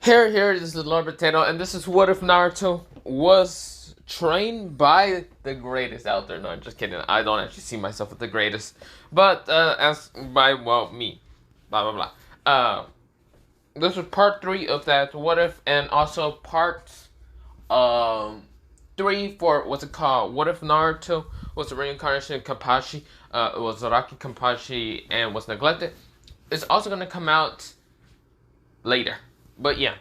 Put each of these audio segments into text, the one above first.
Here, this is LordPotato, and this is what if Naruto was trained by the greatest out there. No, I'm just kidding. I don't actually see myself as the greatest, but as by me, blah blah blah. This was part 3 of that what if, and also part um 3 for what's it called? What if Naruto was a reincarnation of Kapashi? It was Zaraki Kapashi and was neglected. It's also gonna come out later. But yeah,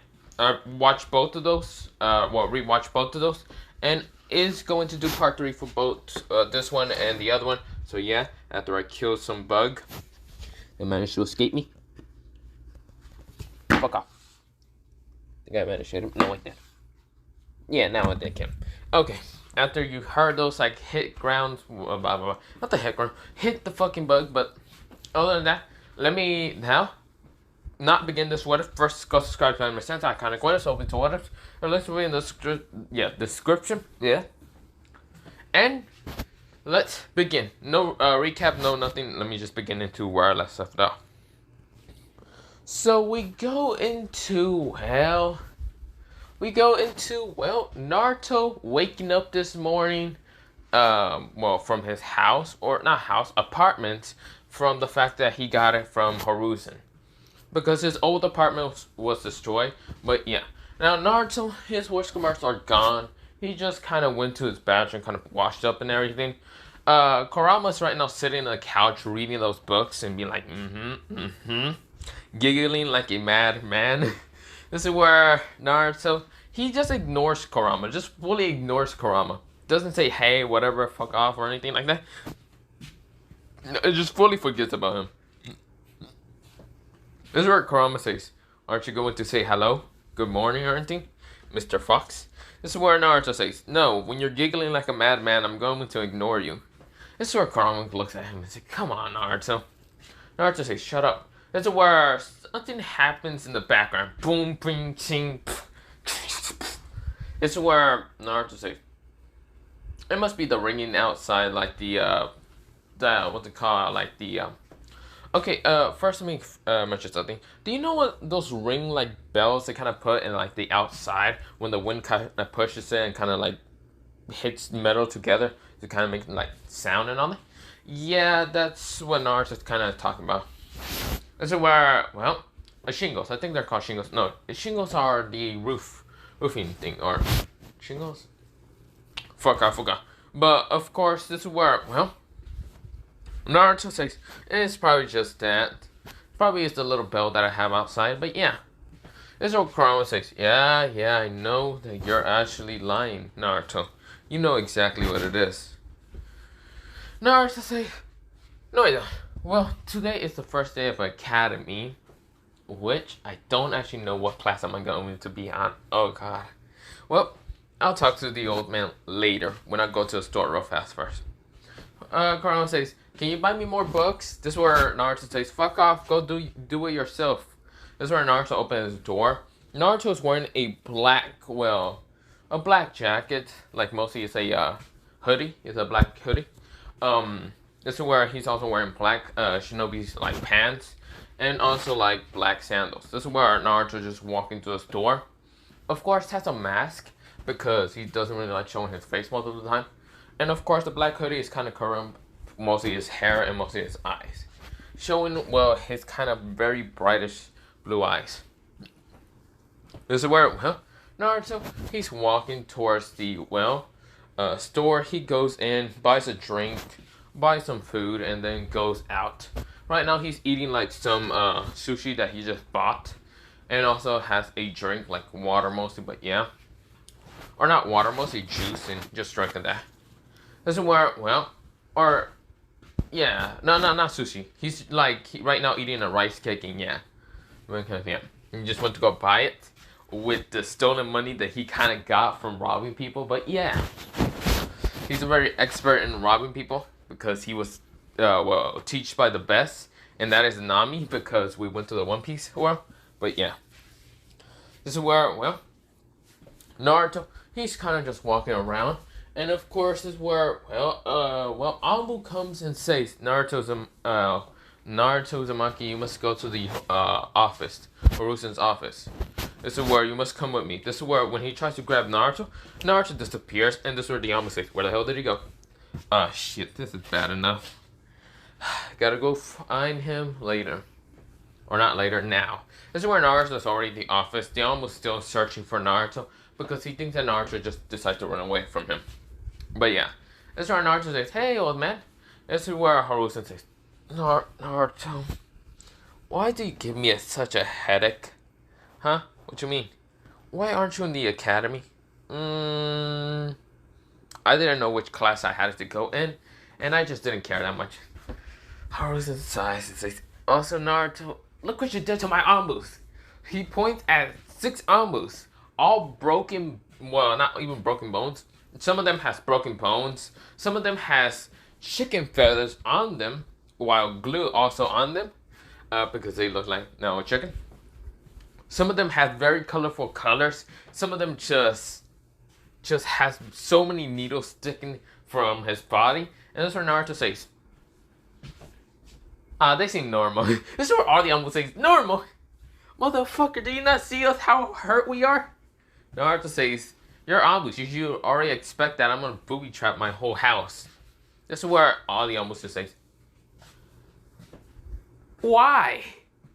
watch both of those. Rewatch both of those, and is going to do part 3 for both this one and the other one. So yeah, after I kill some bug, they managed to escape me. Fuck off. I think I managed to hit him. No, I did. Yeah, now I did kill him. Okay, after you heard those like hit ground, blah blah blah. Not the hit ground, hit the fucking bug. But other than that, let me now not begin this what if. First, go subscribe to my Santa Iconic What If, open to what if, or let's read in the description, and let's begin. No recap, no nothing. Let me just begin into where I left stuff off. So we go into Naruto waking up this morning, from his house, or not house, apartment, from the fact that he got it from Hiruzen. Because his old apartment was destroyed. But yeah. Now Naruto, his whisker marks are gone. He just kind of went to his bathroom, kind of washed up and everything. Kurama's right now sitting on the couch reading those books and being like, giggling like a madman. This is where Naruto, he just ignores Kurama. Just fully ignores Kurama. Doesn't say, hey, whatever, fuck off, or anything like that. It just fully forgets about him. This is where Kurama says, aren't you going to say hello, good morning, or anything, Mr. Fox? This is where Naruto says, no, when you're giggling like a madman, I'm going to ignore you. This is where Kurama looks at him and says, come on, Naruto. Naruto says, shut up. This is where something happens in the background. Boom, bing, ching. This is where Naruto says, it must be the ringing outside, like what's it called, like okay, first let me mention something. Do you know what those ring like bells they kind of put in like the outside when the wind kind of pushes it and kind of like hits metal together to kind of make like sound and all that? Yeah, that's what Naruto's kind of talking about. This is where, shingles. I think they're called shingles. No, shingles are the roofing thing, or shingles. Fuck, I forgot. But of course, this is where Naruto says, it's probably just that. Probably is the little bell that I have outside, but yeah. This is what Kurama says, yeah, I know that you're actually lying, Naruto. You know exactly what it is. Naruto says, no I don't. Well, today is the first day of academy, which I don't actually know what class I'm going to be on. Oh god. Well, I'll talk to the old man later when I go to the store real fast first. Kurama says, can you buy me more books? This is where Naruto says, fuck off, go do it yourself. This is where Naruto opens his door. Naruto is wearing a black jacket. Like mostly it's a hoodie. It's a black hoodie. This is where he's also wearing black shinobi's like pants. And also like black sandals. This is where Naruto just walking to the store. Of course has a mask because he doesn't really like showing his face most of the time. And of course the black hoodie is kind of covering mostly his hair and mostly his eyes. Showing, his kind of very brightish blue eyes. This is where, Naruto, he's walking towards the, store. He goes in, buys a drink, buys some food, and then goes out. Right now he's eating like some sushi that he just bought. And also has a drink, like water mostly, but yeah. Or not water, mostly juice, and just drinking that. This is where, not sushi. He's like right now eating a rice cake, and he just went to go buy it with the stolen money that he kind of got from robbing people. But yeah, he's a very expert in robbing people because he was taught by the best, and that is Nami, because we went to the One Piece world. But yeah, this is where Naruto, he's kind of just walking around. And of course, this is where, Anbu comes and says, Naruto Uzumaki, you must go to the office, Hiruzen's office. This is where you must come with me. This is where when he tries to grab Naruto, Naruto disappears, and this is where the Yama says, where the hell did he go? Ah, shit, this is bad enough. Gotta go find him later. Or not later, now. This is where Naruto is already at the office. The Yama's still searching for Naruto because he thinks that Naruto just decided to run away from him. But yeah, this is where Naruto says, hey, old man. This is where Harusen says, Naruto, why do you give me such a headache? Huh? What you mean? Why aren't you in the academy? I didn't know which class I had to go in, and I just didn't care that much. Harusen sighs and says, also Naruto, look what you did to my Ambus. He points at 6 Ambus, all broken, well, not even broken bones. Some of them has broken bones. Some of them has chicken feathers on them, while glue also on them, because they look like, no, a chicken. Some of them have very colorful colors. Some of them just has so many needles sticking from his body. And that's where Naruto says, they seem normal. This is where all the Ambus says, normal? Motherfucker, do you not see us how hurt we are? Naruto says, you're Ambus. You should already expect that I'm gonna booby trap my whole house. This is where all the Ambus just says, why?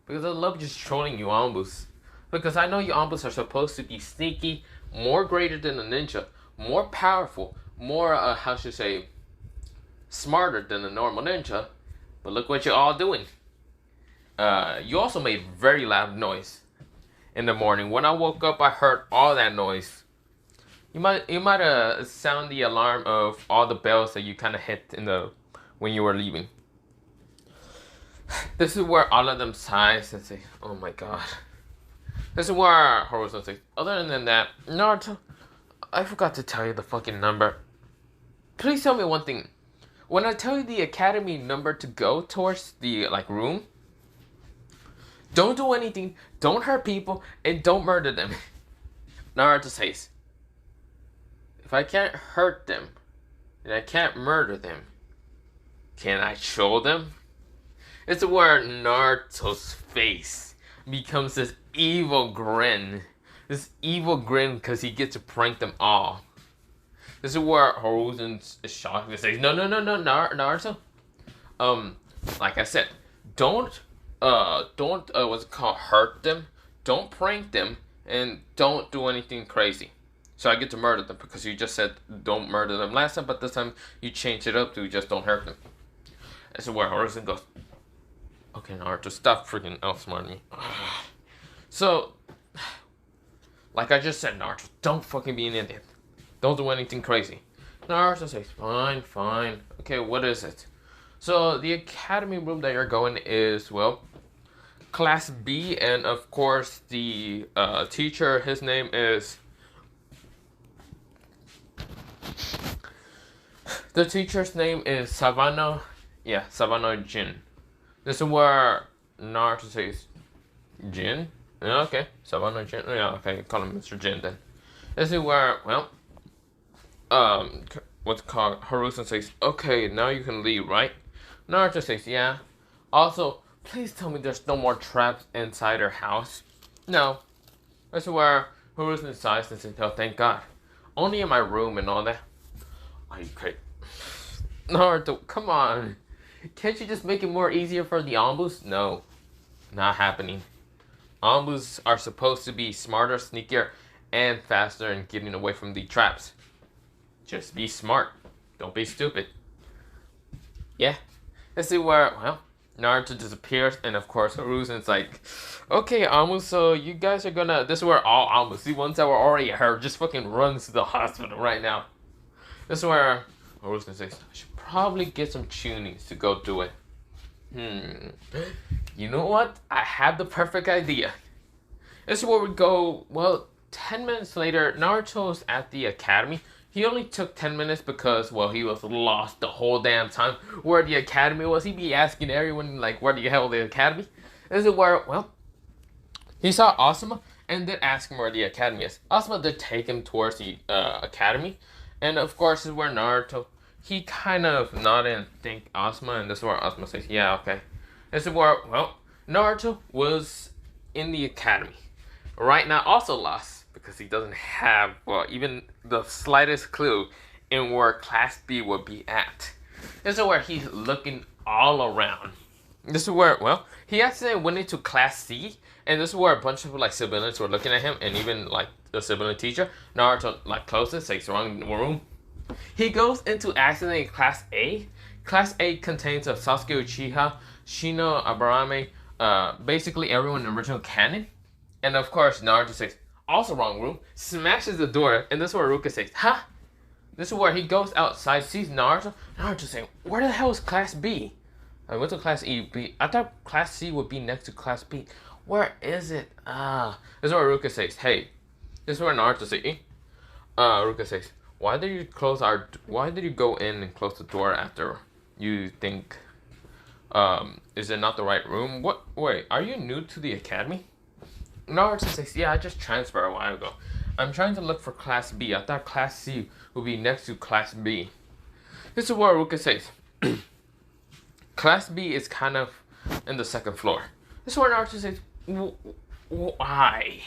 Because I love just trolling you Ambus. Because I know you Ambus are supposed to be sneaky, more greater than a ninja, more powerful, more, how should I say, smarter than a normal ninja. But look what you're all doing. You also made very loud noise in the morning. When I woke up, I heard all that noise. You might sound the alarm of all the bells that you kind of hit when you were leaving. This is where all of them sighs and say, oh my god. This is where Harusen says, other than that, Naruto, I forgot to tell you the fucking number. Please tell me one thing. When I tell you the academy number to go towards the, room, don't do anything, don't hurt people, and don't murder them. Naruto says, if I can't hurt them, and I can't murder them, can I troll them? It's where Naruto's face becomes this evil grin. This evil grin because he gets to prank them all. This is where Harusen is shocked and says, no, Naruto. Like I said, don't what's it called, hurt them, don't prank them, and don't do anything crazy. So I get to murder them because you just said don't murder them last time, but this time you changed it up to just don't hurt them. This is where Harusen goes, okay, Naruto, stop freaking outsmarting me. So, like I just said, Naruto, don't fucking be an idiot. Don't do anything crazy. Naruto says, fine. Okay, what is it? So, the academy room that you're going is, well, Class B, and of course, the teacher, his name is... The teacher's name is Savano. Yeah, Savano Jin. This is where Naruto says, Jin? Yeah, okay, Savano Jin. Yeah, okay, call him Mr. Jin then. This is where, well, what's called, Harusen says, okay, now you can leave, right? Naruto says, yeah. Also, please tell me there's no more traps inside her house. No. This is where Harusen sighs and says, oh, thank God. Only in my room and all that. Are you crazy? Naruto, come on. Can't you just make it more easier for the Ambus? No. Not happening. Ambus are supposed to be smarter, sneakier, and faster in getting away from the traps. Just be smart. Don't be stupid. Yeah. Let's see where, well, Naruto disappears, and of course Harusen's like, okay, Ambus, so you guys are gonna, this is where all Ambus, the ones that were already hurt, just fucking runs to the hospital right now. This is where Harusen says, I should probably get some tunings to go do it. You know what? I have the perfect idea. This is where we go, well, 10 minutes later, Naruto's at the academy. He only took 10 minutes because, well, he was lost the whole damn time where the academy was. He'd be asking everyone, like, where the hell the academy? This is where, well, he saw Asuma and did ask him where the academy is. Asuma did take him towards the academy. And, of course, this is where Naruto, he kind of nodded and thanked Asuma. And this is where Asuma says, yeah, okay. This is where, well, Naruto was in the academy. right now also lost because he doesn't have, well, even the slightest clue in where Class B would be at. This is where he's looking all around. This is where, well, he accidentally went into Class C, and this is where a bunch of like siblings were looking at him, and even like the sibling teacher. Naruto like closes, takes the wrong room. He goes into accidentally Class A. Class A contains of Sasuke Uchiha, Shino Aburame, basically everyone in the original canon. And of course, Naruto says, also wrong room, smashes the door, and this is where Ruka says, huh? This is where he goes outside, sees Naruto. Naruto saying, where the hell is Class B? I went to Class E, B. I thought Class C would be next to Class B. Where is it? This is where Ruka says, hey. This is where Naruto says, Ruka says, why did you go in and close the door after you think, is it not the right room? What, wait, are you new to the academy? Naruto says, yeah, I just transferred a while ago. I'm trying to look for Class B. I thought Class C would be next to Class B. This is where Ruka says, Class B is kind of in the second floor. This is where Naruto says, why?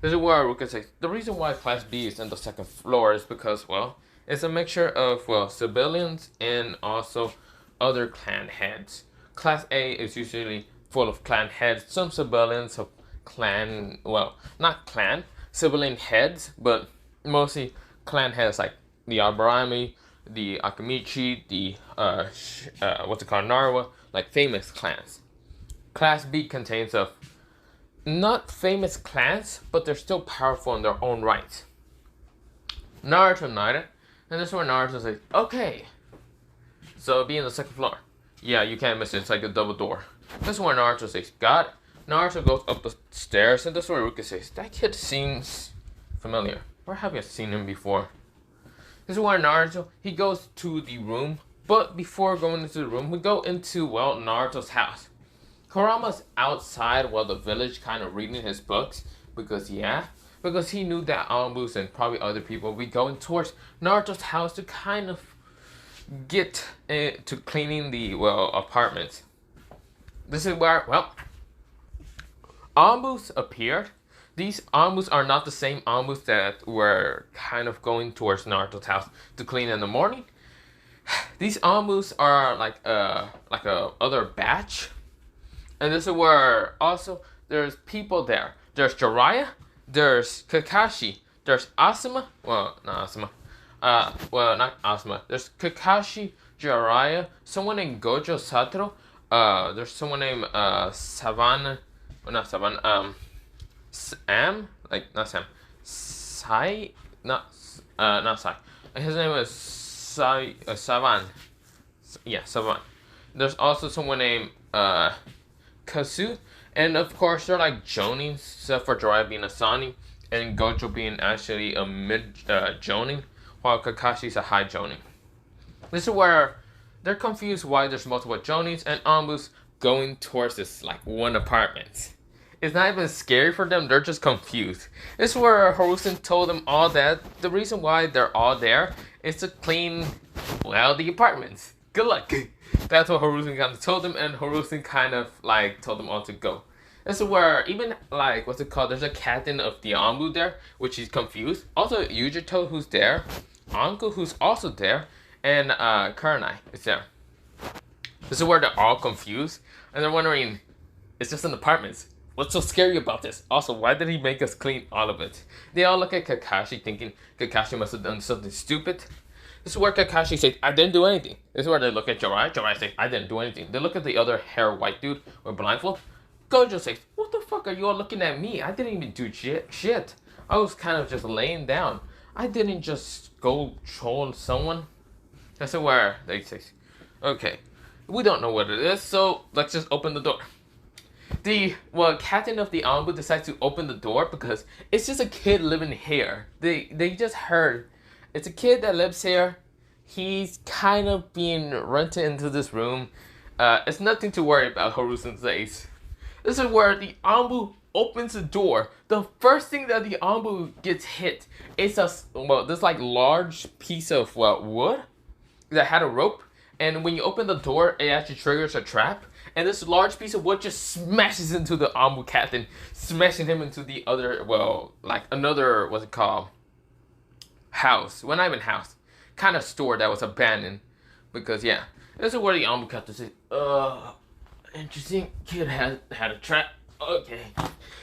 This is where Ruka says, the reason why Class B is in the second floor is because, well, it's a mixture of, well, civilians and also other clan heads. Class A is usually full of clan heads. Some civilians of clan, well, not clan, civilian heads, but mostly clan heads like the Aburame, the Akamichi, the Narawa, like famous clans. Class B contains of not famous clans, but they're still powerful in their own right. Naruto nodded, and this is where Naruto says, okay, so it'll be in the second floor. Yeah, you can't miss it, it's like a double door. This is where Naruto says, got it. Naruto goes up the stairs, and this is where Ruka says, that kid seems familiar. Where have you seen him before? This is where Naruto, he goes to the room, but before going into the room, we go into, well, Naruto's house. Kurama's outside while the village kind of reading his books, because he knew that Anbus and probably other people would be going towards Naruto's house to kind of get to cleaning the, well, apartments. This is where, well, Anbus appeared. These Anbus are not the same Anbus that were kind of going towards Naruto's house to clean in the morning. These Anbus are like a other batch. And this is where also there's people there. There's Jiraiya, there's Kakashi, there's Asuma. Well, not Asuma. Not Asuma. There's Kakashi, Jiraiya, someone named Gojo Satoru. There's someone named Savannah. Well, not Savannah. Sam, like not Sam. Sai, not Sai. His name is Savan. Yeah, Savan. There's also someone named Kasu, and of course they're like Jonin, except for Jiraiya being a Sani, and Gojo being actually a mid Jonin, while Kakashi's a high Jonin. This is where they're confused why there's multiple Jonins and Anbus going towards this like one apartment. It's not even scary for them, they're just confused. This is where Hiruzen told them all that the reason why they're all there is to clean, well, the apartments. Good luck. That's what Hiruzen kind of told them, and Hiruzen kind of like told them all to go. This is where even like what's it called? There's a captain of the Anbu there, which is confused. Also Yujito who's there, Anko who's also there, and Kurenai is there. This is where they're all confused and they're wondering, it's just an apartment. What's so scary about this? Also, why did he make us clean all of it? They all look at Kakashi thinking Kakashi must have done something stupid. This is where Kakashi says, I didn't do anything. This is where they look at Jiraiya. Jiraiya says, I didn't do anything. They look at the other hair white dude with blindfold. Gojo says, what the fuck are you all looking at me? I didn't even do shit. I was kind of just laying down. I didn't just go troll someone. This is where they say, okay, we don't know what it is, so let's just open the door. The, well, captain of the Anbu decides to open the door because it's just a kid living here. They just heard. It's a kid that lives here. He's kind of being rented into this room. It's nothing to worry about, Hiruzen says. This is where the Anbu opens the door. The first thing that the Anbu gets hit is this like large piece of wood that had a rope. And when you open the door, it actually triggers a trap. and this large piece of wood just smashes into the Ambu captain, smashing him into the other, well, like another, what's it called? House. Well, not even house. Kind of store that was abandoned. Because, yeah, this is where the Ambu captain said, interesting. Kid had a trap. Okay.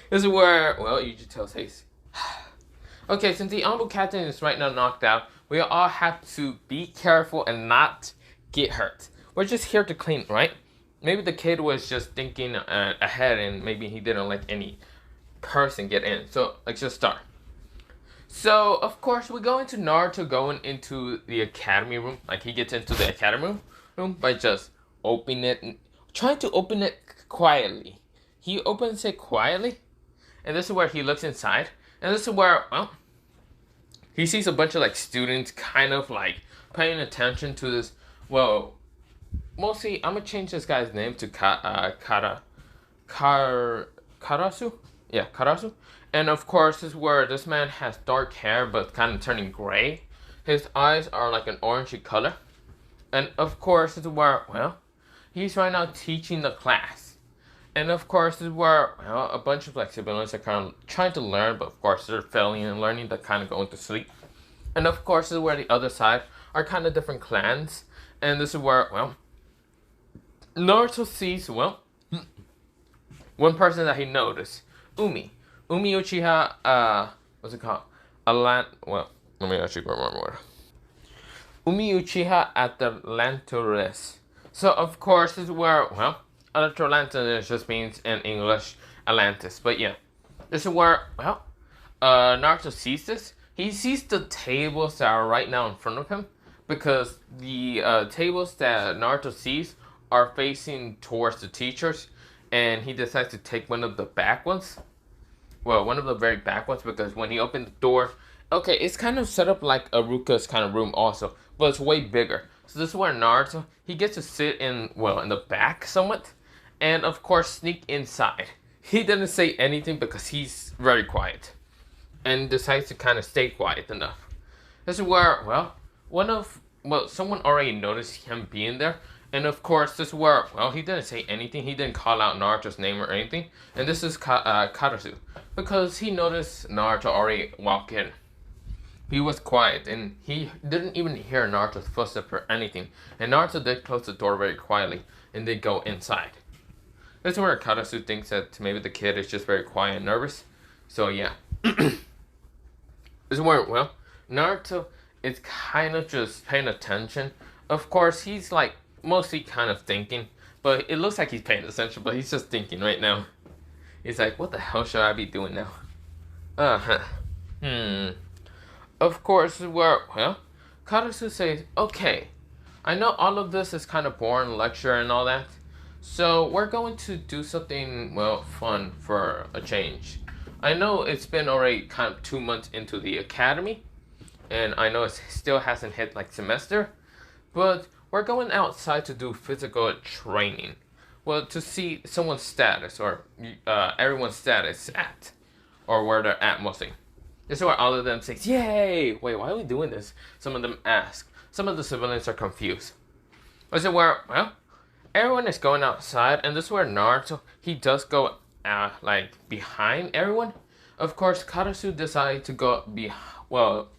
This is where, well, you just tell Stace. Okay, since the Ambu captain is right now knocked out, we all have to be careful and not get hurt. We're just here to clean, right? Maybe the kid was just thinking ahead and maybe he didn't let any person get in. So, let's just start. So, of course, we go into Naruto going into the academy room. Like, he gets into the academy room by just opening it, trying to open it quietly. He opens it quietly, and this is where he looks inside. And this is where, well, he sees a bunch of, like, students kind of, like, paying attention to this. Well, mostly, I'm going to change this guy's name to Karasu? Yeah, Karasu. And, of course, this is where this man has dark hair, but kind of turning gray. His eyes are, like, an orangey color. And, of course, this is where, well, he's right now teaching the class. And of course, this is where, well, a bunch of like siblings are kind of trying to learn, but of course they're failing and learning. They're kind of going to sleep. And of course, this is where the other side are kind of different clans. And this is where, well, Naruto sees, well, one person that he noticed, Umi Uchiha, what's it called? Well, let me actually grab one more. Umi Uchiha at the Atlantis. So of course, this is where, well, Atlantis just means in English Atlantis. But yeah, this is where, well, Naruto sees this. He sees the tables that are right now in front of him, because the tables that Naruto sees are facing towards the teachers, and he decides to take one of the back ones. Well, one of the very back ones, because when he opened the door, okay, it's kind of set up like Aruka's kind of room also, but it's way bigger. So this is where Naruto, he gets to sit in, well, in the back somewhat, and of course sneak inside. He didn't say anything because he's very quiet, and decides to kind of stay quiet enough. This is where, well, someone already noticed him being there, and of course this is where, well, he didn't say anything. He didn't call out Naruto's name or anything, and this is Karasu, because he noticed Naruto already walk in. He was quiet, and he didn't even hear Naruto's footsteps or anything. And Naruto did close the door very quietly, and they go inside. This is where Karasu thinks that maybe the kid is just very quiet and nervous. So yeah. This is where, well, Naruto is kind of just paying attention. Of course, he's like mostly kind of thinking, but it looks like he's paying attention, but he's just thinking right now. He's like, what the hell should I be doing now? Of course, where, well, Karasu says, okay, I know all of this is kind of boring, lecture and all that, so we're going to do something, well, fun for a change. I know it's been already kind of 2 months into the academy, and I know it still hasn't hit like semester, but we're going outside to do physical training. Well, to see someone's status, or everyone's status at, or where they're at mostly. This is where all of them say, yay! Wait, why are we doing this? Some of them ask. Some of the civilians are confused. This is where, well, everyone is going outside, and this is where Naruto, he does go, like, behind everyone. Of course, Karasu decides to go well,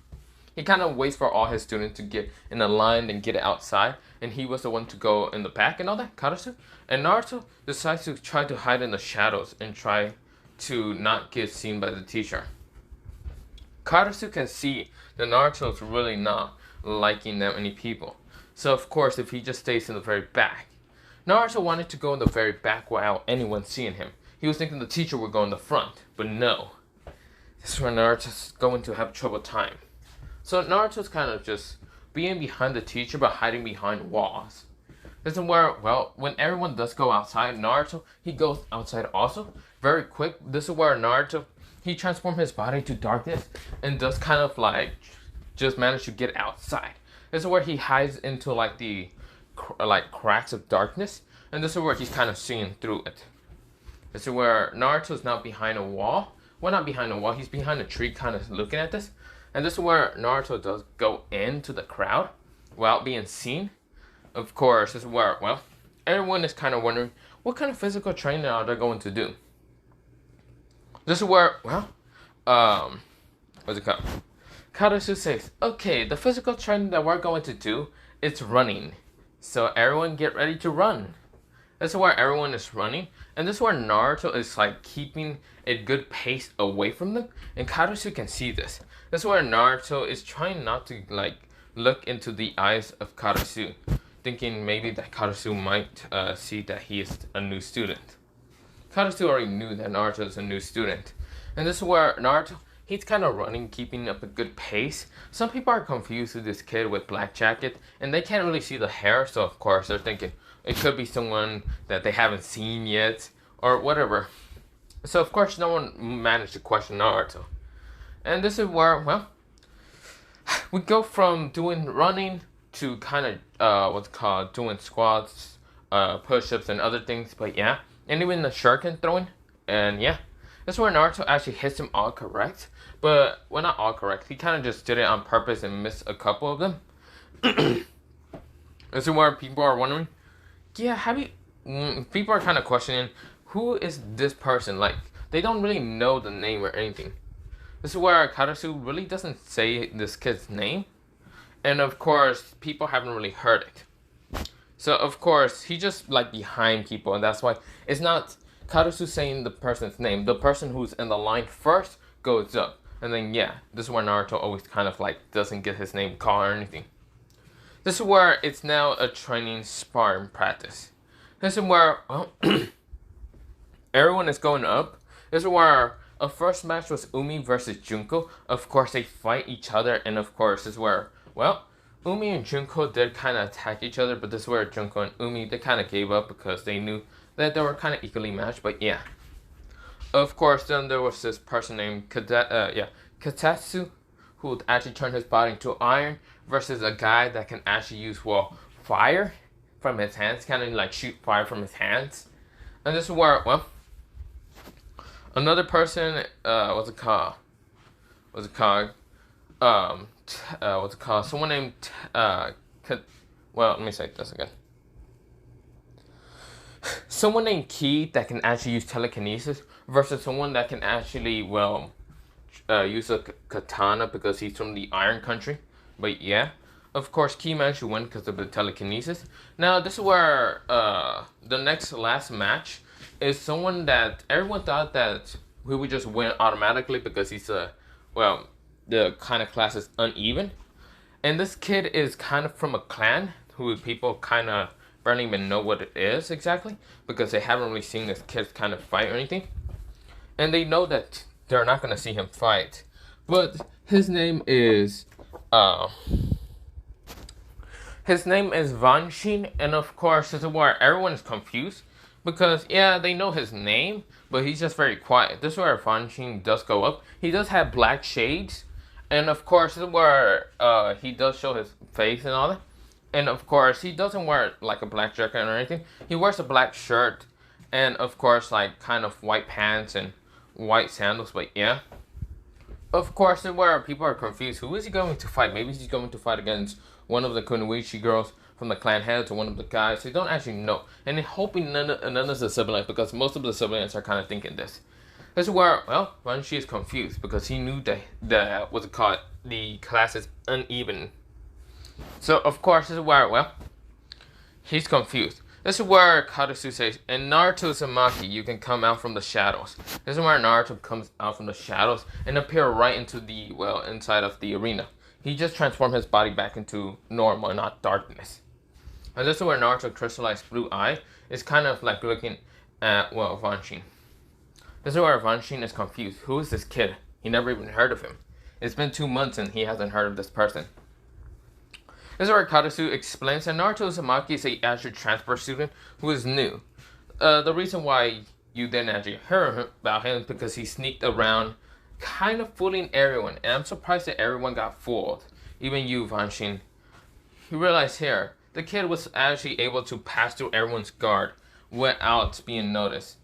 he kind of waits for all his students to get in a line and get outside, and he was the one to go in the back and all that, Karasu. And Naruto decides to try to hide in the shadows and try to not get seen by the teacher. Karasu can see that Naruto's really not liking that many people. So of course, if he just stays in the very back. Naruto wanted to go in the very back without anyone seeing him. He was thinking the teacher would go in the front, but no. This is where Naruto's going to have trouble time. So Naruto's kind of just being behind the teacher, but hiding behind walls. This is where, well, when everyone does go outside, Naruto, he goes outside also. Very quick. This is where Naruto, he transforms his body to darkness and does kind of like just manage to get outside. This is where he hides into like the cracks of darkness, and this is where he's kind of seeing through it. This is where Naruto's now behind a wall. Well, not behind a wall, he's behind a tree kind of looking at this. And this is where Naruto does go into the crowd without being seen. Of course, this is where, well, everyone is kind of wondering what kind of physical training are they going to do? This is where, well, what's it called? Karasu says, okay, the physical training that we're going to do is running. So everyone get ready to run. This is where everyone is running. And this is where Naruto is like keeping a good pace away from them. And Karasu can see this. This is where Naruto is trying not to like look into the eyes of Karasu, thinking maybe that Karasu might see that he is a new student. Karasu already knew that Naruto is a new student. And this is where Naruto, he's kind of running, keeping up a good pace. Some people are confused with this kid with black jacket, and they can't really see the hair, so of course they're thinking it could be someone that they haven't seen yet, or whatever. So of course no one managed to question Naruto. And this is where, well, we go from doing running to kind of, what's called, doing squats, push-ups, and other things, but yeah. And even the shuriken throwing, and yeah. That's where Naruto actually hits him all correct. But, well, not all correct. He kind of just did it on purpose and missed a couple of them. This is where people are wondering, yeah, people are kind of questioning, who is this person? Like, they don't really know the name or anything. This is where Karasu really doesn't say this kid's name. And, of course, people haven't really heard it. So, of course, he's just, like, behind people. And that's why it's not Karasu saying the person's name. The person who's in the line first goes up. And then, yeah, this is where Naruto always kind of, like, doesn't get his name called or anything. This is where it's now a training sparring practice. This is where, well, everyone is going up. This is where a first match was Umi versus Junko. Of course, they fight each other. And, of course, this is where, well, Umi and Junko did kind of attack each other, but this is where Junko and Umi, they kind of gave up because they knew that they were kind of equally matched, but yeah. Of course, then there was this person named Katatsu, who actually turned his body into iron, versus a guy that can actually use, well, fire from his hands, kind of like shoot fire from his hands. And this is where, well, another person, someone named, let me say this again. Someone named Ki that can actually use telekinesis versus someone that can actually, well, use a katana because he's from the Iron Country. But yeah, of course, Ki managed to win because of the telekinesis. Now, this is where the last match is someone that everyone thought that he would just win automatically because he's the kind of class is uneven. And this kid is kind of from a clan who people kind of barely even know what it is exactly because they haven't really seen this kid kind of fight or anything. And they know that they're not going to see him fight. But his name is Vanshin, and of course this is where everyone is confused because yeah, they know his name, but he's just very quiet. This is where Vanshin does go up. He does have black shades, and of course this is where he does show his face and all that. And of course he doesn't wear like a black jacket or anything. He wears a black shirt and of course like kind of white pants and white sandals, but yeah. Of course, this is where people are confused. Who is he going to fight? Maybe he's going to fight against one of the Kunoichi girls from the clan heads or one of the guys. They don't actually know. And they're hoping none of the siblings, because most of the siblings are kind of thinking this. This is where, well, Ranshi is confused because he knew that the class is uneven. So, of course, this is where, well, he's confused. This is where Karasu says, in Naruto Uzumaki, you can come out from the shadows. This is where Naruto comes out from the shadows and appear right into the, well, inside of the arena. He just transformed his body back into normal, not darkness. And this is where Naruto crystallized blue eye is kind of like looking at, well, Vanshin. This is where Vanshin is confused. Who is this kid? He never even heard of him. It's been 2 months and he hasn't heard of this person. This is where Karasu explains that Naruto Uzumaki is an actual transfer student who is new. The reason why you didn't actually hear about him is because he sneaked around, kind of fooling everyone. And I'm surprised that everyone got fooled. Even you, Vanshin. You realize here, the kid was actually able to pass through everyone's guard without being noticed.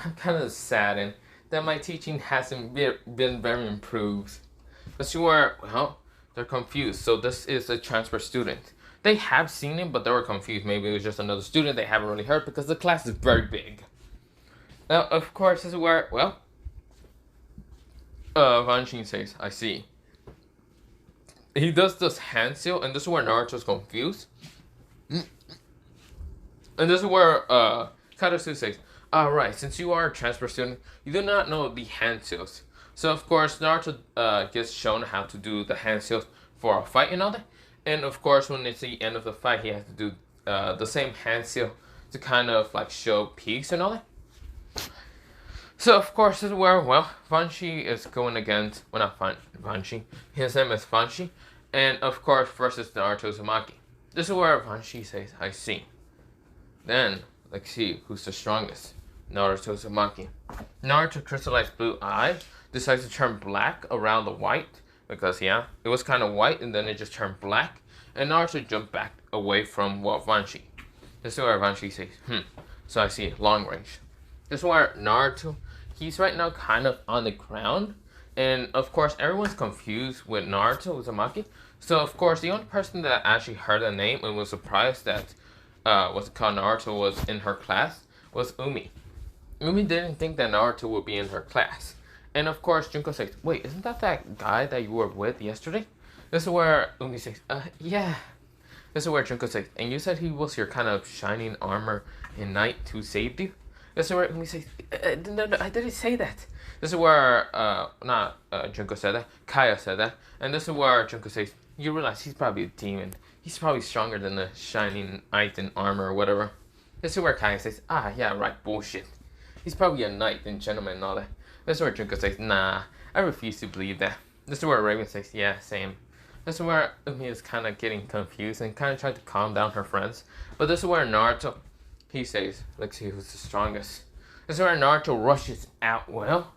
I'm kind of saddened that my teaching hasn't been very improved. But you are, well, they're confused. So this is a transfer student. They have seen him, but they were confused. Maybe it was just another student they haven't really heard because the class is very big. Now, of course, this is where, well, Van Shin says, I see. He does this hand seal, and this is where Naruto's confused. And this is where Karasu says, alright, since you are a transfer student, you do not know the hand seals. So, of course, Naruto gets shown how to do the hand seals for a fight and all that. And, of course, when it's the end of the fight, he has to do the same hand seal to kind of, like, show peace and all that. So, of course, this is where, well, Vanshi is going against, well, not Vanshi, his name is Vanshi, and, of course, versus Naruto Uzumaki. This is where Vanshi says, I see. Then, let's see who's the strongest. Naruto Uzumaki. Naruto crystallized blue eye decides to turn black around the white, because, yeah, it was kind of white, and then it just turned black, and Naruto jumped back away from, well, Vanshi. This is where Vanshi says, so I see, long range. This is where Naruto, he's right now kind of on the ground. And, of course, everyone's confused with Naruto Uzumaki. So, of course, the only person that actually heard the name and was surprised that what's it called, Naruto was in her class was Umi. Umi didn't think that Naruto would be in her class. And, of course, Junko says, wait, isn't that guy that you were with yesterday? This is where Umi says, yeah. This is where Junko says, and you said he was your kind of shining armor in night who saved you? This is where Umi says, no, I didn't say that. This is where, Junko said that, Kaya said that, and this is where Junko says, you realize he's probably a demon. He's probably stronger than the shining knight in armor or whatever. This is where Kaya says, yeah, right, bullshit. He's probably a knight and gentleman and all that. This is where Junko says, nah, I refuse to believe that. This is where Raven says, yeah, same. This is where Umi is kind of getting confused and kind of trying to calm down her friends. But this is where Naruto, he says, let's see who's the strongest. This is where Naruto rushes out, well,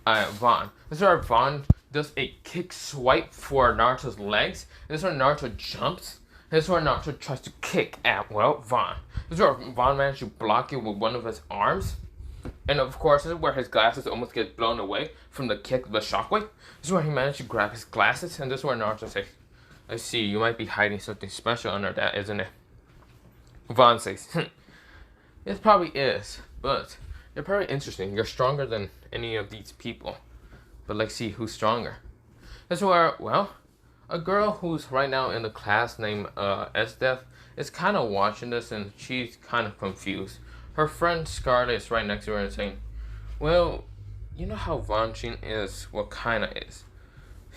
Vaughn. This is where Vaughn does a kick swipe for Naruto's legs. This is where Naruto jumps. This is where Naruto tries to kick at, well, Vaughn. This is where Vaughn managed to block it with one of his arms. And of course, this is where his glasses almost get blown away from the kick, the shockwave. This is where he managed to grab his glasses. And this is where Naruto says, I see, you might be hiding something special under that, isn't it? Vaughn says, it probably is, but you're probably interesting. You're stronger than any of these people. But let's see who's stronger. This is where, well, a girl who's right now in the class named Esdef is kind of watching this and she's kind of confused. Her friend Scarlet is right next to her and saying, well, you know how Van Shin is, well, kind of is.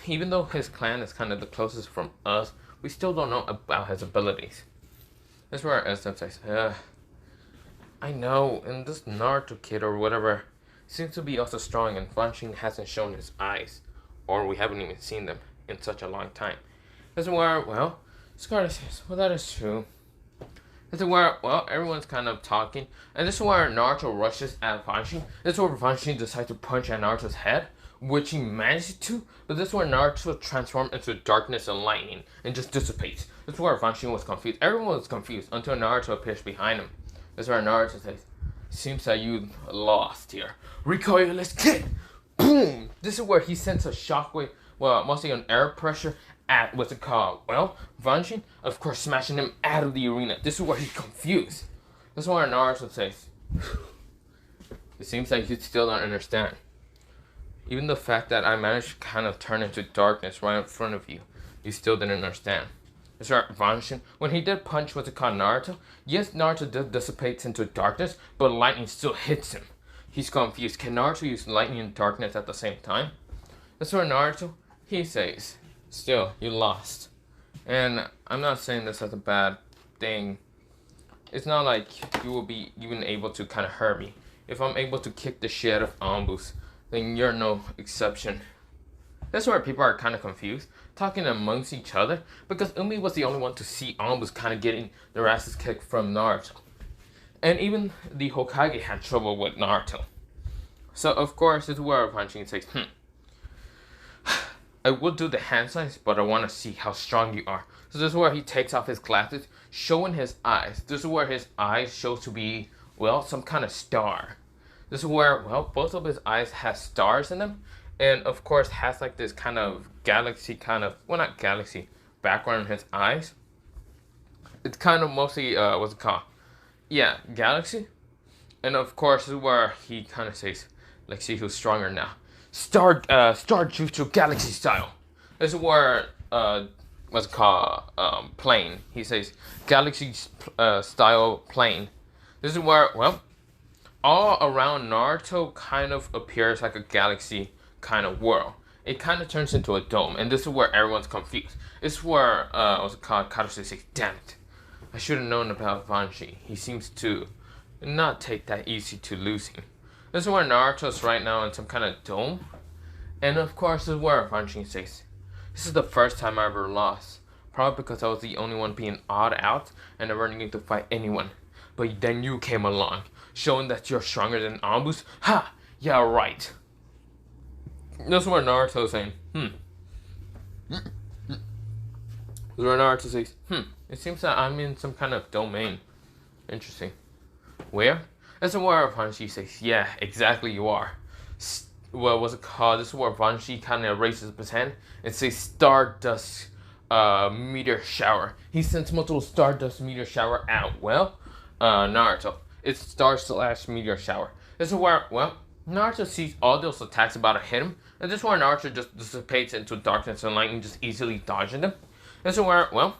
Even though his clan is kind of the closest from us, we still don't know about his abilities. That's where Esdef says, I know, and this Naruto kid or whatever seems to be also strong, and Van Shin hasn't shown his eyes, or we haven't even seen them in such a long time. This is where, well, Scarlet says, well, that is true. This is where, well, everyone's kind of talking, and this is where Naruto rushes at Van Shin. This is where Van Shin decides to punch at Naruto's head, which he managed to, but this is where Naruto transforms into darkness and lightning and just dissipates. This is where Van Shin was confused. Everyone was confused until Naruto appears behind him. This is where Naruto says, seems that you lost here. Recoil, let's kick! Boom! This is where he sends a shockwave, well, mostly an air pressure at, what's it called? Well, Van Shin, of course, smashing him out of the arena. This is where he's confused. This is where Naruto says, it seems like you still don't understand. Even the fact that I managed to kind of turn into darkness right in front of you, you still didn't understand. This is where Van Shin, when he did punch what's it called, Naruto, yes, Naruto dissipates into darkness, but lightning still hits him. He's confused. Can Naruto use lightning and darkness at the same time? That's where Naruto, he says, still, you lost. And I'm not saying this as a bad thing. It's not like you will be even able to kind of hurt me. If I'm able to kick the shit out of Ambus, then you're no exception. That's where people are kind of confused, talking amongst each other, because Umi was the only one to see Ambus kind of getting their asses kicked from Naruto. And even the Hokage had trouble with Naruto. So, of course, this is where Van Shin says, I will do the hand signs, but I want to see how strong you are. So this is where he takes off his glasses, showing his eyes. This is where his eyes show to be, well, some kind of star. This is where, well, both of his eyes have stars in them. And, of course, has like this kind of galaxy kind of, well, not galaxy, background in his eyes. it's kind of mostly what's it called? Yeah, galaxy. And of course, this is where he kind of says, like, see who's stronger now. Star Jutsu Galaxy style. This is where what's it called? Plane. He says Galaxy style plane. This is where, well, all around Naruto kind of appears like a galaxy kind of world. It kind of turns into a dome, and this is where everyone's confused. This is where what's it called? Katashi says, "Damn it, I should have known about Banshee. He seems to not take that easy to losing." This is where Naruto's right now in some kind of dome, and of course, this is where Banshee says, "This is the first time I ever lost. Probably because I was the only one being odd out and never needing to fight anyone. But then you came along, showing that you're stronger than Ambus. Ha! Yeah, right." This is where Naruto's saying, This is where Naruto says, it seems that I'm in some kind of domain. Interesting. Where? This is where Banshee says, yeah, exactly you are. What was it called? This is where Banshee kind of raises his hand and says Stardust meteor shower. He sends multiple Stardust meteor shower out. Well, Naruto, it's star/meteor shower. This is where, well, Naruto sees all those attacks about to hit him, and this is where Naruto just dissipates into darkness and lightning, just easily dodging them. This is where, well,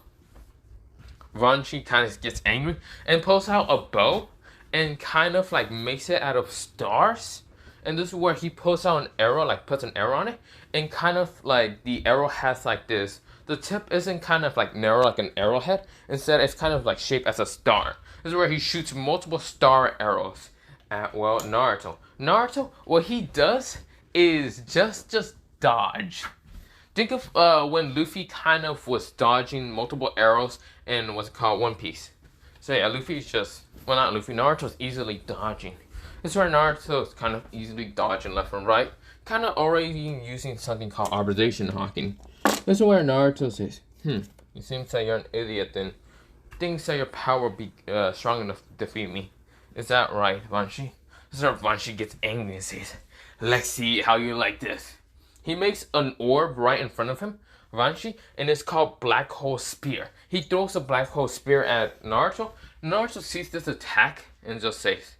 Banshee kind of gets angry and pulls out a bow and kind of like makes it out of stars. And this is where he pulls out an arrow, like puts an arrow on it, and kind of like the arrow has like this. The tip isn't kind of like narrow like an arrowhead. Instead, it's kind of like shaped as a star. This is where he shoots multiple star arrows at, well, Naruto. Naruto, what he does is just dodge. Think of when Luffy kind of was dodging multiple arrows in what's called One Piece. So yeah, Luffy's just, well, not Luffy, Naruto's easily dodging. This is where Naruto's kind of easily dodging left and right, kind of already using something called observation hawking. This is where Naruto says, it seems that you're an idiot then. Thinks that your power will be strong enough to defeat me. Is that right, Banshee? This is where Banshee gets angry and says, let's see how you like this. He makes an orb right in front of him, Banshee, and it's called Black Hole Spear. He throws a Black Hole Spear at Naruto. Naruto sees this attack and just says,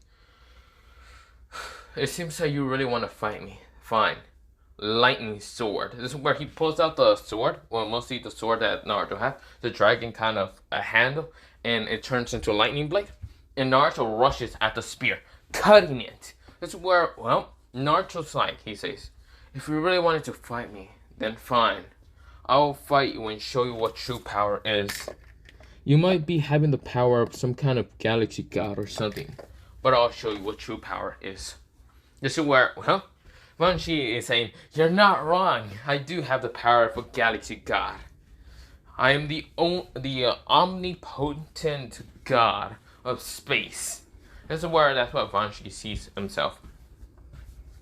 it seems that you really want to fight me. Fine. Lightning sword. This is where he pulls out the sword, well, mostly the sword that Naruto has, the dragon kind of a handle, and it turns into a lightning blade. And Naruto rushes at the spear, cutting it. This is where, well, Naruto's like, he says, if you really wanted to fight me, then fine. I will fight you and show you what true power is. You might be having the power of some kind of galaxy god or something, but I'll show you what true power is. This is where, well, Banshee is saying, you're not wrong. I do have the power of a galaxy god. I am the omnipotent god of space. This is where that's what Banshee sees himself.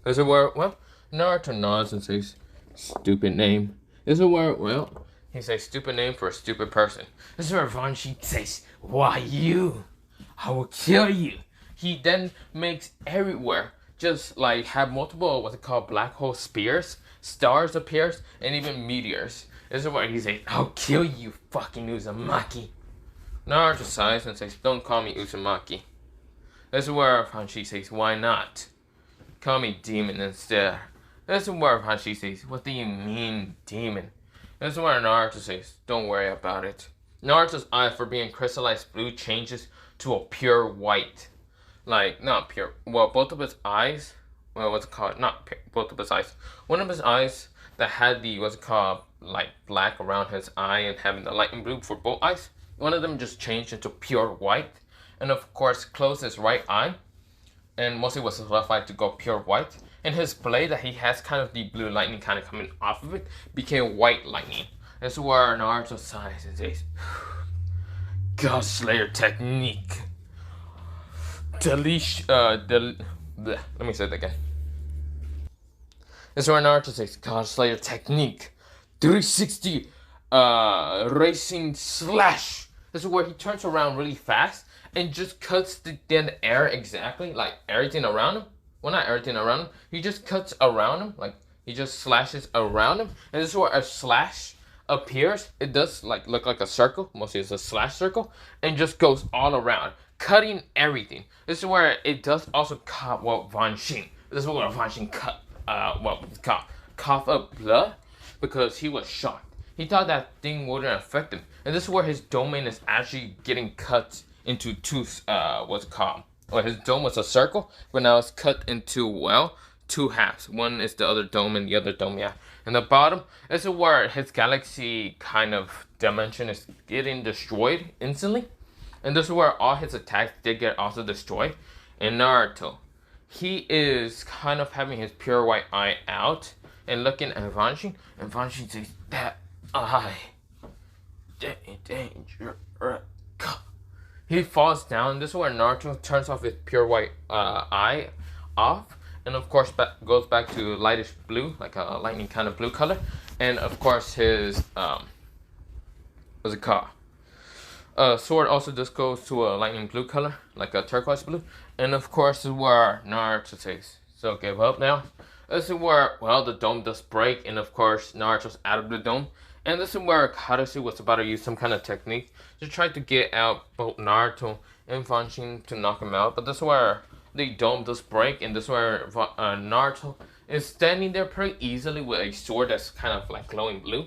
This is where, well, Naruto nods and says, stupid name. This is where, well, he says stupid name for a stupid person. This is where Banshee says, why you? I will kill you. He then makes everywhere just like have multiple what's it called black hole spears, stars appears, and even meteors. This is where he says, I'll kill you, fucking Uzumaki. Naruto sighs and says, don't call me Uzumaki. This is where Banshee says, why not? Call me demon instead. This is where Banshee says, what do you mean, demon? This is where Naruto says, don't worry about it. Naruto's eye for being crystallized blue changes to a pure white. Like, not pure. Well, both of his eyes, well, what's it called? Not pure, both of his eyes. One of his eyes that had the, what's it called, like black around his eye and having the light and blue for both eyes. One of them just changed into pure white. And of course, closed his right eye. And mostly was his left eye to go pure white. And his blade that he has kind of the blue lightning kind of coming off of it became white lightning. This is where Naruto sighs and says, God Slayer technique. Let me say that again. This is where Naruto says, God Slayer technique. 360 racing slash. This is where he turns around really fast and just cuts the dead air exactly, like everything around him. Well, not everything around him. He just cuts around him, like he just slashes around him. And this is where a slash appears, it does like look like a circle. Mostly it's a slash circle, and just goes all around, cutting everything. This is where it does also cut Van Xing. This is where Van Xing cut cough up blood because he was shocked. He thought that thing wouldn't affect him, and this is where his domain is actually getting cut into two. What's it called? Well, his dome was a circle, but now it's cut into two halves. One is the other dome, and the other dome, yeah. And the bottom is where his galaxy kind of dimension is getting destroyed instantly, and this is where all his attacks did get also destroyed. In Naruto, he is kind of having his pure white eye out and looking at Van Xing, and Van Xing says, "That eye, danger." He falls down. This is where Naruto turns off his pure white eye off, and of course goes back to lightish blue, like a lightning kind of blue color. And of course his what's it called? Sword also just goes to a lightning blue color, like a turquoise blue. And of course this is where Naruto says, "So give up now." This is where the dome does break, and of course Naruto's out of the dome. And this is where Karasu was about to use some kind of technique to try to get out both Naruto and Van Xing to knock him out. But this is where the dome does break, and this is where Naruto is standing there pretty easily with a sword that's kind of like glowing blue.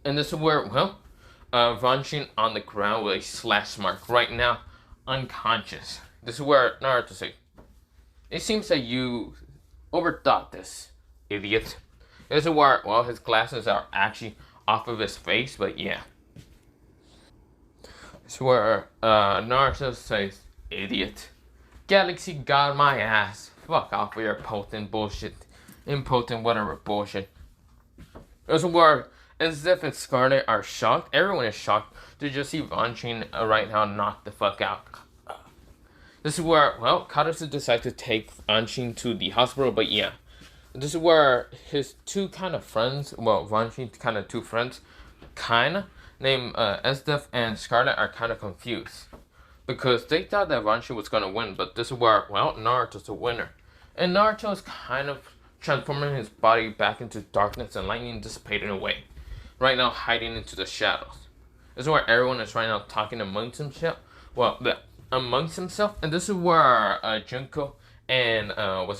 And this is where, Van Xing on the ground with a slash mark right now, unconscious. This is where Naruto says, "It seems that you overthought this, idiot." This is where, his glasses are actually off of his face, but yeah. It's where Naruto says, "Idiot. Galaxy got my ass. Fuck off with your potent bullshit. Impotent whatever bullshit." It's where, as if and Scarlet are shocked. Everyone is shocked to just see Van Xing right now knocked the fuck out. This is where, Karasu decides to take Van Xing to the hospital, but yeah. This is where his two kind of friends, Van Xing's kind of two friends, named Esdef and Scarlet, are kind of confused. Because they thought that Van Xing was going to win, but this is where, Naruto's the winner. And Naruto is kind of transforming his body back into darkness and lightning dissipating away. Right now, hiding into the shadows. This is where everyone is right now talking amongst himself. And this is where Junko and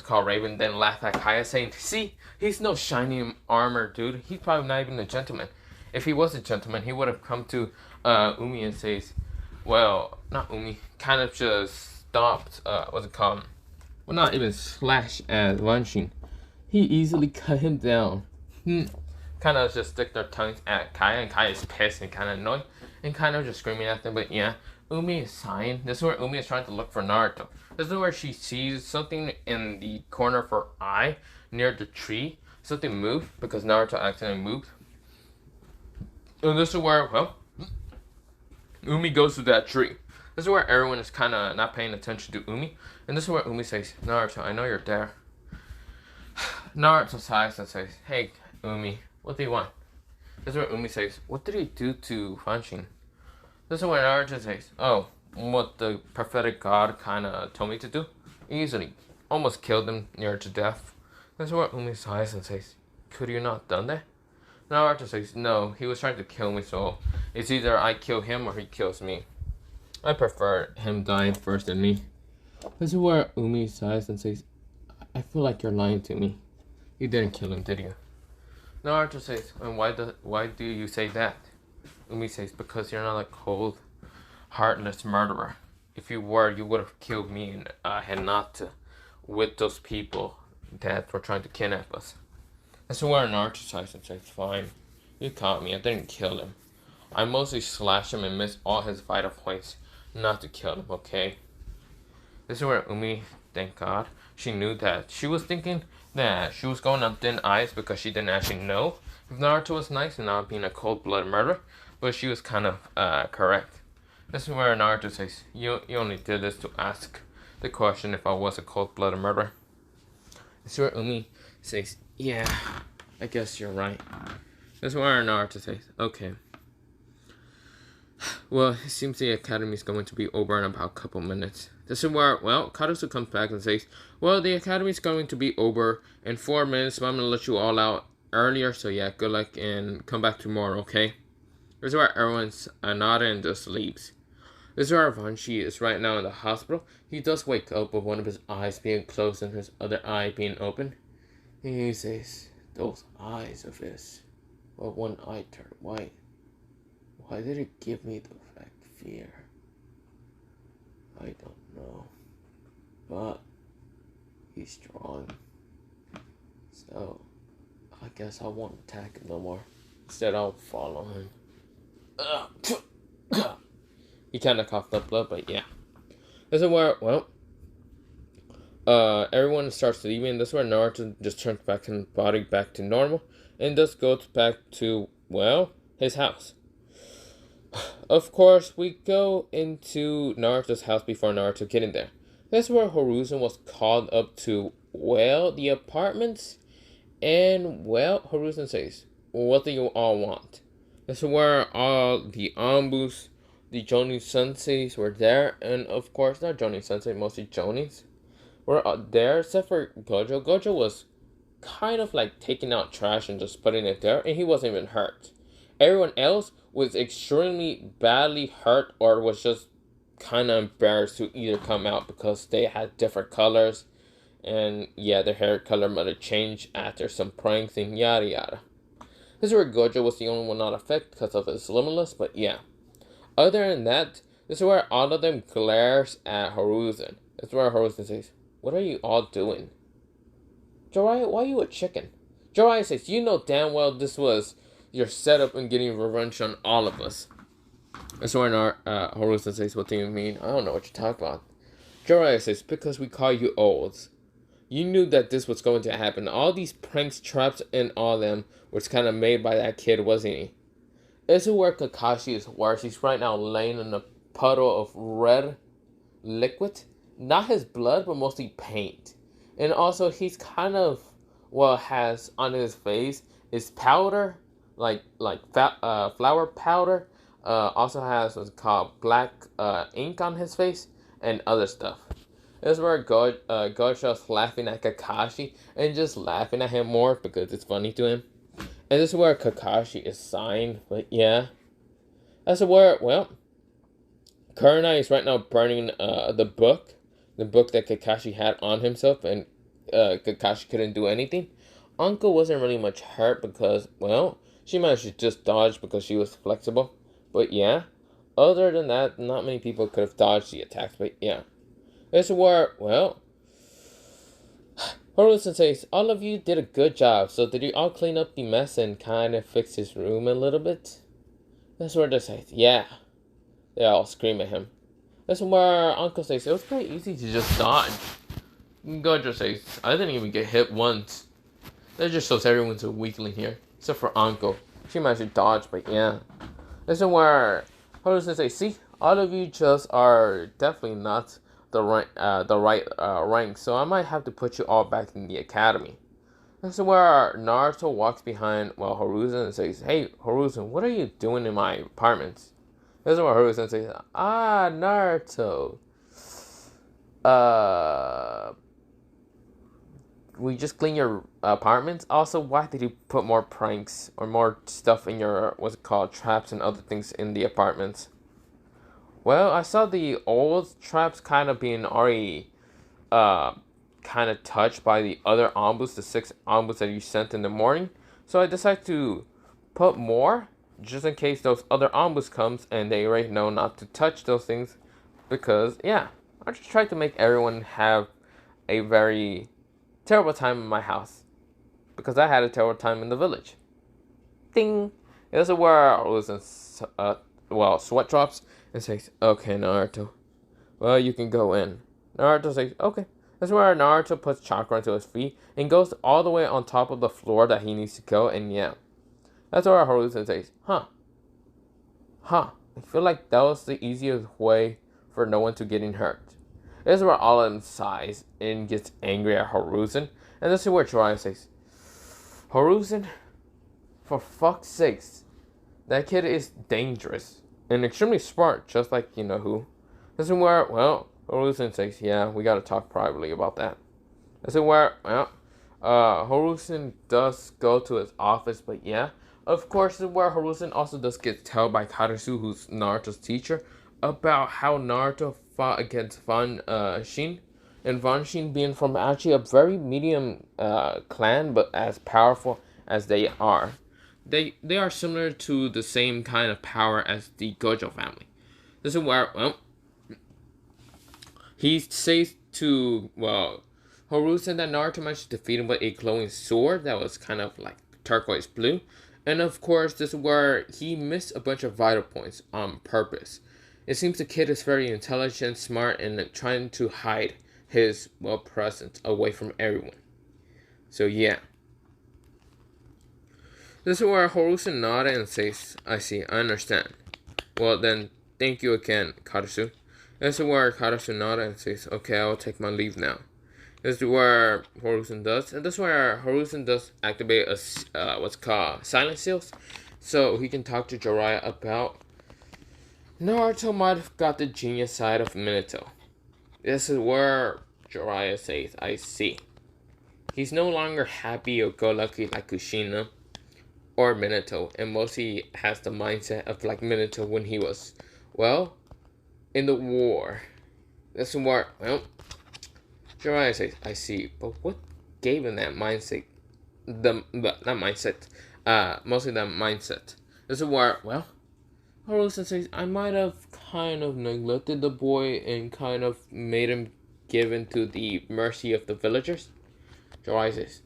Raven then laugh at Kaya, saying, "See, he's no shiny armor, dude. He's probably not even a gentleman. If he was a gentleman, he would have come to Umi and says, not Umi, kind of just stopped, not even slash at Van Xing. He easily cut him down." Kind of just stick their tongues at Kaya, and Kaya is pissed and kind of annoyed, and kind of just screaming at them, but yeah. Umi is sighing. This is where Umi is trying to look for Naruto. This is where she sees something in the corner of her eye near the tree. Something moved because Naruto accidentally moved. And this is where, Umi goes to that tree. This is where everyone is kind of not paying attention to Umi. And this is where Umi says, "Naruto, I know you're there." Naruto sighs and says, "Hey, Umi, what do you want?" This is where Umi says, "What did he do to Van Xing?" This is where Naruto says, "Oh, what the prophetic god kind of told me to do. Easily. Almost killed him near to death." This is where Umi sighs and says, "Could you not done that?" Naruto says, "No, he was trying to kill me, so it's either I kill him or he kills me. I prefer him dying first than me." This is where Umi sighs and says, "I feel like you're lying to me. You didn't kill him, did you?" Naruto says, "And why do you say that?" Umi says, "Because you're not a cold, heartless murderer. If you were, you would have killed me and had not with those people that were trying to kidnap us." That's where Naruto sighs and says, "Fine, you caught me. I didn't kill him. I mostly slashed him and missed all his vital points not to kill him, okay?" This is where Umi, thank God, she knew that. She was thinking that she was going on thin ice because she didn't actually know if Naruto was nice and not being a cold-blooded murderer. But she was kind of correct. This is where Naruto says, you only did this to ask the question if I was a cold-blooded murderer." This is where Umi says, "Yeah, I guess you're right." This is where Naruto says, "Okay. Well, it seems the academy is going to be over in about a couple minutes." This is where, Karasu comes back and says, "Well, the academy is going to be over in 4 minutes, but I'm going to let you all out earlier, so yeah, good luck and come back tomorrow, okay? This is where everyone's nodding and just sleeps. This is where Vanshi is right now in the hospital. He does wake up with one of his eyes being closed and his other eye being open. And he says, those eyes of his. Well, one eye turned white. Why did it give me the fear? I don't know. But he's strong. So I guess I won't attack him no more. Instead I'll follow him. He kind of coughed up blood, but yeah. This is where, well, everyone starts leaving. This is where Naruto just turns back his body back to normal. And just goes back to, well, his house. Of course, we go into Naruto's house before Naruto getting there. That's where Hiruzen was called up to, well, the apartments. And, well, Hiruzen says, what do you all want? This is where all the Anbus, the Jonin senseis were there. And, of course, not Jonin sensei, mostly Jonins were there, except for Gojo. Gojo was kind of like taking out trash and just putting it there, and he wasn't even hurt. Everyone else was extremely badly hurt or was just kind of embarrassed to either come out because they had different colors, and yeah, their hair color might have changed after some pranks and yada yada. This is where Gojo was the only one not affected because of his limitless, but yeah. Other than that, this is where all of them glares at Hiruzen. This is where Hiruzen says, what are you all doing? Jiraiya, why are you a chicken? Jiraiya says, you know damn well this was your setup in getting revenge on all of us. This is where Hiruzen says, what do you mean? I don't know what you're talking about. Jiraiya says, because we call you olds. You knew that this was going to happen. All these pranks, traps, and all them was kind of made by that kid, wasn't he? This is where Kakashi is worse. He's right now laying in a puddle of red liquid. Not his blood, but mostly paint. And also, he's kind of, well, has on his face is powder, like flour powder. Also has what's called black ink on his face and other stuff. This is where Gojo's laughing at Kakashi and just laughing at him more because it's funny to him. And this is where Kakashi is signed, but yeah. That's where, well, Kurenai is right now burning the book that Kakashi had on himself, and Kakashi couldn't do anything. Uncle wasn't really much hurt because, well, she managed to just dodge because she was flexible. But yeah, other than that, not many people could have dodged the attacks, but yeah. This is where, well, Hiruzen says, all of you did a good job, so did you all clean up the mess and kind of fix his room a little bit? That's where they say, yeah. They all scream at him. That's where Uncle says, it was pretty easy to just dodge. Gojo says, I didn't even get hit once. That just shows everyone's a weakling here, except for Uncle. She managed to dodge, but yeah. This is where Hiruzen says, see, all of you just are definitely not the right rank, so I might have to put you all back in the academy. This is where Naruto walks behind, well, Hiruzen and says, hey, Hiruzen, what are you doing in my apartments? This is where Hiruzen says, Naruto. We just clean your apartments? Also, why did you put more pranks or more stuff in your, what's it called, traps and other things in the apartments? Well, I saw the old traps kind of being already kind of touched by the other Anbus, the 6 Anbus that you sent in the morning. So I decided to put more, just in case those other Anbus comes and they already know not to touch those things. Because, yeah, I just tried to make everyone have a very terrible time in my house. Because I had a terrible time in the village. Ding! This is where I was in, sweat drops. And says, okay, Naruto. Well, you can go in. Naruto says, okay. That's where Naruto puts chakra into his feet and goes all the way on top of the floor that he needs to go, and yeah. That's where Hiruzen says, I feel like that was the easiest way for no one to getting hurt. This is where all of them sighs and gets angry at Hiruzen. And this is where Jiraiya says, Hiruzen, for fuck's sakes, that kid is dangerous. And extremely smart, just like you know who. This is where, well, Hiruzen says, yeah, we gotta talk privately about that. This is where, well, Horusen does go to his office, but yeah. Of course, this is where Horusen also does get told by Karasu, who's Naruto's teacher, about how Naruto fought against Van Shin. And Van Shin being from actually a very medium clan, but as powerful as they are. They are similar to the same kind of power as the Gojo family. This is where, well, he says to, well, Horusen that Naruto managed to defeat him with a glowing sword that was kind of like turquoise blue. And of course, this is where he missed a bunch of vital points on purpose. It seems the kid is very intelligent, smart, and trying to hide his, well, presence away from everyone. So yeah. This is where Horusen nodded and says, I see, I understand. Well then, thank you again, Karasu. This is where Karasu nodded and says, okay, I will take my leave now. This is where Horusen does, and this is where Horusen does activate a what's called silent seals, so he can talk to Jiraiya about Naruto might have got the genius side of Minato. This is where Jiraiya says, I see. He's no longer happy-go-lucky like Kushina or Minato, and mostly has the mindset of like Minato when he was, well, in the war. This is where, well, Jiraiya says, I see, but what gave him that mindset? Not mindset. Mostly that mindset. This is where, well, Harusen says, I might have kind of neglected the boy and kind of made him given to the mercy of the villagers. Jiraiya says,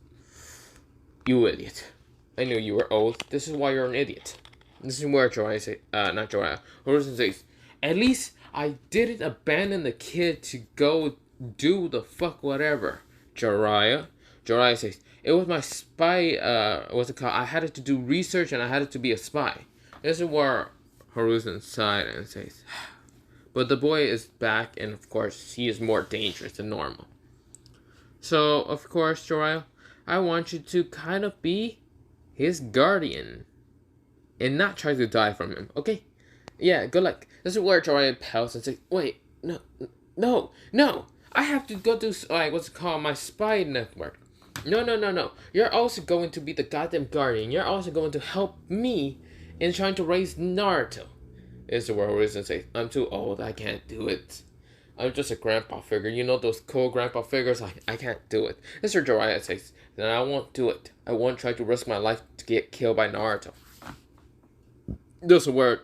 you idiot. I knew you were old. This is why you're an idiot. This is where Jiraiya says, not Jiraiya. Harusen says, at least I didn't abandon the kid to go do the fuck whatever, Jiraiya. Jiraiya says, it was my spy, what's it called? I had to do research and I had to be a spy. This is where Harusen sighed and says, but the boy is back and of course he is more dangerous than normal. So, of course, Jiraiya, I want you to kind of be his guardian and not try to die from him, okay? Yeah, good luck. This is where Jiraiya pouts and says, wait, no. I have to go to, like, what's it called, my spy network. No. You're also going to be the goddamn guardian. You're also going to help me in trying to raise Naruto. This is where Horusen says, I'm too old. I can't do it. I'm just a grandpa figure. You know those cool grandpa figures? I can't do it. This is where Jiraiya says, then I won't do it. I won't try to risk my life to get killed by Naruto. This is where,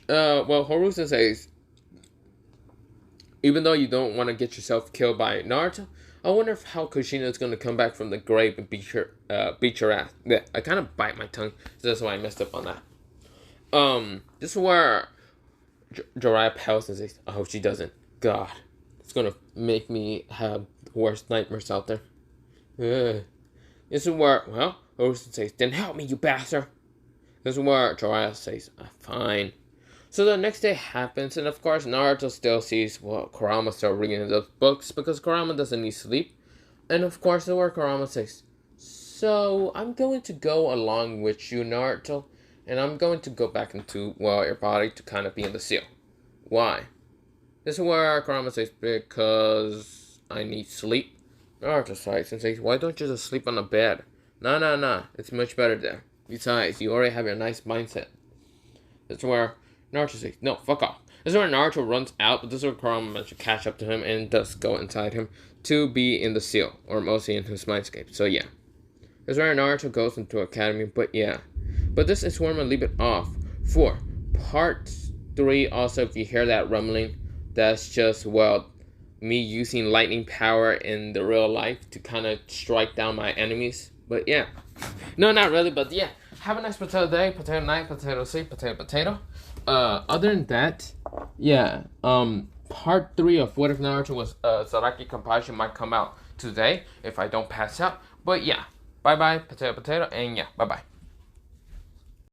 Horusen says, even though you don't want to get yourself killed by Naruto, I wonder how Kushina is going to come back from the grave and beat your ass. Yeah, I kind of bite my tongue, so that's why I messed up on that. This is where Jiraiya pouts and says, I hope she doesn't. God, it's going to make me have the worst nightmares out there. This is where, well, Horusen says, then help me, you bastard. This is where Jiraiya says, fine. So the next day happens, and of course Naruto still sees, well, Kurama still reading the books because Kurama doesn't need sleep. And of course the where Kurama says, so I'm going to go along with you, Naruto, and I'm going to go back into, well, your body to kind of be in the seal. Why? This is where Kurama says, because I need sleep. Naruto sighs and says, why don't you just sleep on the bed? Nah, it's much better there. Besides, you already have your nice mindset. This is where Naruto says, no, fuck off. This is where Naruto runs out, but this is where Kurama manages to catch up to him and does go inside him to be in the seal, or mostly in his mindscape. So yeah. This is where Naruto goes into academy, but yeah. But this is where I'm going to leave it off for part 3. Also, if you hear that rumbling, that's just, well, me using lightning power in the real life to kind of strike down my enemies. But yeah. No, not really, but yeah. Have a nice potato day, potato night, potato sleep, potato. Other than that, yeah, part 3 of What If Naruto Was Zaraki Compassion might come out today if I don't pass out. But yeah, bye-bye, potato, and yeah, bye-bye.